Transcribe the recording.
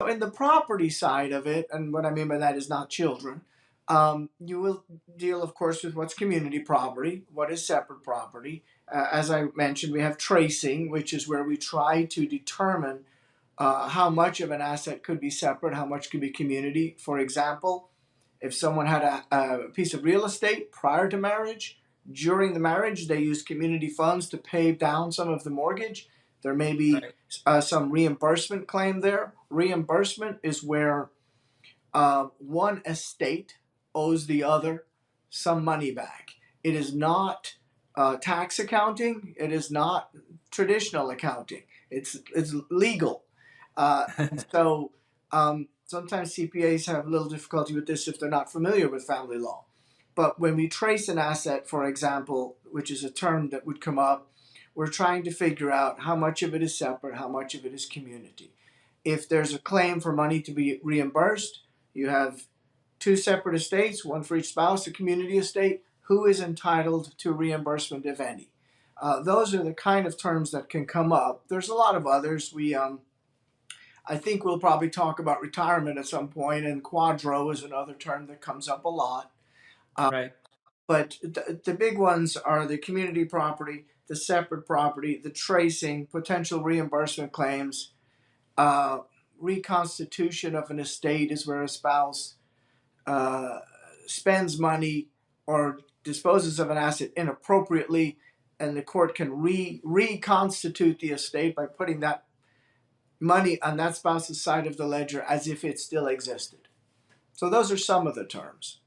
in the property side of it, and what I mean by that is not children, you will deal, of course, with what's community property, what is separate property. As I mentioned, we have tracing, which is where we try to determine how much of an asset could be separate, how much could be community. For example, if someone had a piece of real estate prior to marriage, during the marriage, they used community funds to pay down some of the mortgage. There may be some reimbursement claim there. Reimbursement is where one estate owes the other some money back. It is not tax accounting. It is not traditional accounting. It's legal. Uh, so sometimes CPAs have a little difficulty with this if they're not familiar with family law. But when we trace an asset, for example, which is a term that would come up, we're trying to figure out how much of it is separate, how much of it is community. If there's a claim for money to be reimbursed, you have two separate estates, one for each spouse, a community estate. Who is entitled to reimbursement, if any? Those are the kind of terms that can come up. There's a lot of others. I think we'll probably talk about retirement at some point, and quadro is another term that comes up a lot. Right. But the big ones are the community property, the separate property, the tracing, potential reimbursement claims. Reconstitution of an estate is where a spouse uh, spends money or disposes of an asset inappropriately, and the court can reconstitute the estate by putting that money on that spouse's side of the ledger as if it still existed. So those are some of the terms.